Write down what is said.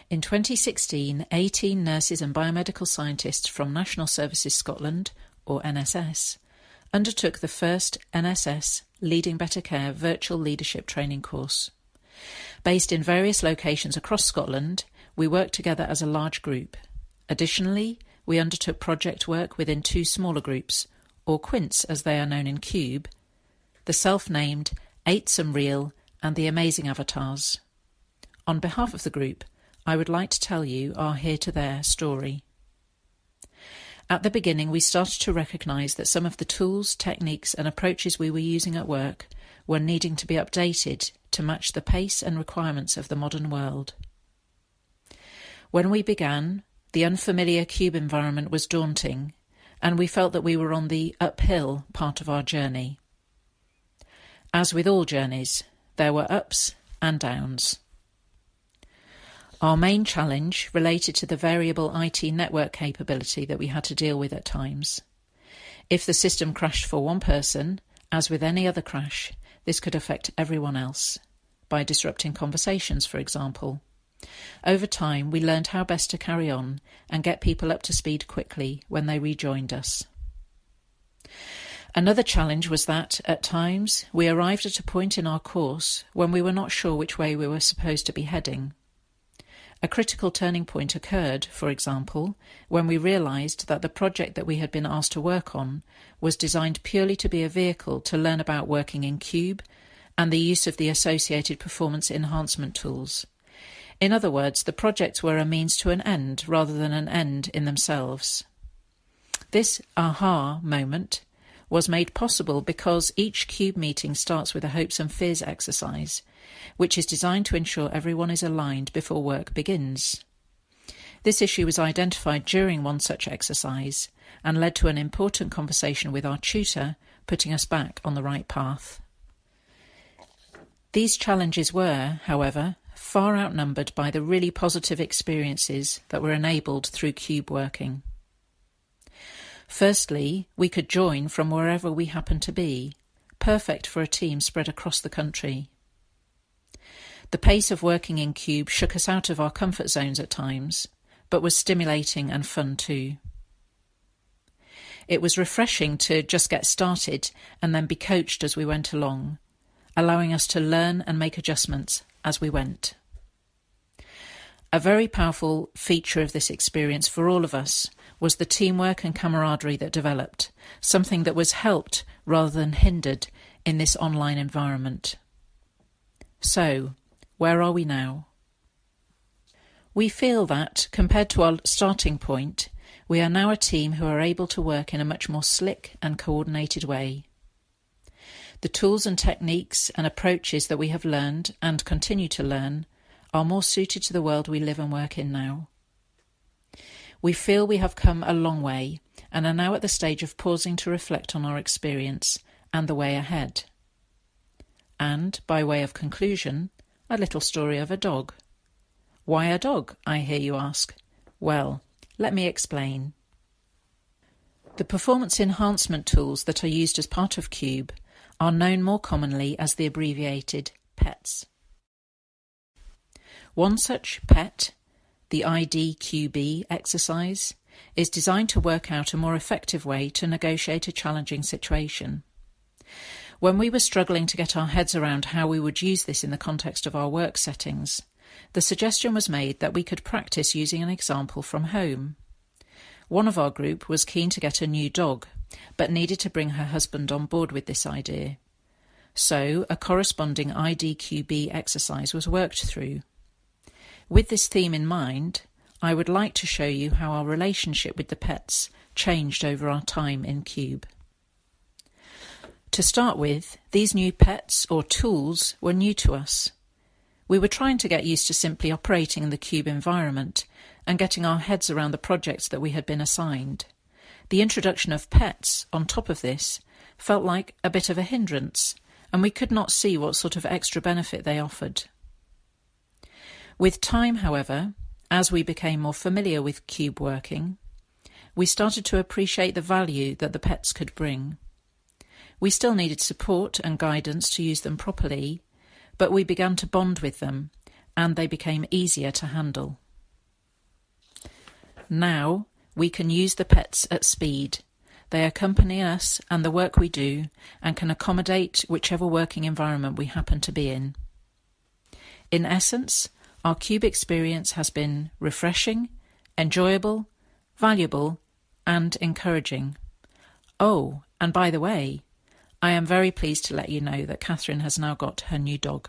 In 2016, 18 nurses and biomedical scientists from National Services Scotland, or NSS, undertook the first NSS Leading Better Care virtual leadership training course. Based in various locations across Scotland, we worked together as a large group. Additionally, we undertook project work within 2 smaller groups, or QUINTs as they are known in QUBE, the self-named, 8some Real and the Amazing Avatars. On behalf of the group, I would like to tell you our here to there story. At the beginning, we started to recognise that some of the tools, techniques and approaches we were using at work were needing to be updated to match the pace and requirements of the modern world. When we began, the unfamiliar QUBE environment was daunting, and we felt that we were on the uphill part of our journey. As with all journeys, there were ups and downs. Our main challenge related to the variable IT network capability that we had to deal with at times. If the system crashed for one person, as with any other crash, this could affect everyone else, by disrupting conversations, for example. Over time, we learned how best to carry on and get people up to speed quickly when they rejoined us. Another challenge was that, at times, we arrived at a point in our course when we were not sure which way we were supposed to be heading. A critical turning point occurred, for example, when we realised that the project that we had been asked to work on was designed purely to be a vehicle to learn about working in QUBE and the use of the associated performance enhancement tools. In other words, the projects were a means to an end rather than an end in themselves. This aha moment was made possible because each QUBE meeting starts with a hopes and fears exercise, which is designed to ensure everyone is aligned before work begins. This issue was identified during one such exercise and led to an important conversation with our tutor, putting us back on the right path. These challenges were, however, far outnumbered by the really positive experiences that were enabled through QUBE working. Firstly, we could join from wherever we happened to be, perfect for a team spread across the country. The pace of working in QUBE shook us out of our comfort zones at times, but was stimulating and fun too. It was refreshing to just get started and then be coached as we went along, allowing us to learn and make adjustments as we went. A very powerful feature of this experience for all of us was the teamwork and camaraderie that developed, something that was helped rather than hindered in this online environment. So, where are we now? We feel that, compared to our starting point, we are now a team who are able to work in a much more slick and coordinated way. The tools and techniques and approaches that we have learned and continue to learn are more suited to the world we live and work in now. We feel we have come a long way and are now at the stage of pausing to reflect on our experience and the way ahead. And, by way of conclusion, a little story of a dog. Why a dog, I hear you ask? Well, let me explain. The performance enhancement tools that are used as part of QUBE are known more commonly as the abbreviated PETs. One such PET, the IDQB exercise, is designed to work out a more effective way to negotiate a challenging situation. When we were struggling to get our heads around how we would use this in the context of our work settings, the suggestion was made that we could practice using an example from home. One of our group was keen to get a new dog, but needed to bring her husband on board with this idea. So a corresponding IDQB exercise was worked through. With this theme in mind, I would like to show you how our relationship with the pets changed over our time in QUBE. To start with, these new pets or tools were new to us. We were trying to get used to simply operating in the QUBE environment and getting our heads around the projects that we had been assigned. The introduction of pets on top of this felt like a bit of a hindrance, and we could not see what sort of extra benefit they offered. With time, however, as we became more familiar with QUBE working, we started to appreciate the value that the pets could bring. We still needed support and guidance to use them properly, but we began to bond with them, and they became easier to handle. Now we can use the pets at speed. They accompany us and the work we do and can accommodate whichever working environment we happen to be in. In essence, our QUBE experience has been refreshing, enjoyable, valuable, and encouraging. Oh, and by the way, I am very pleased to let you know that Kathryn has now got her new dog.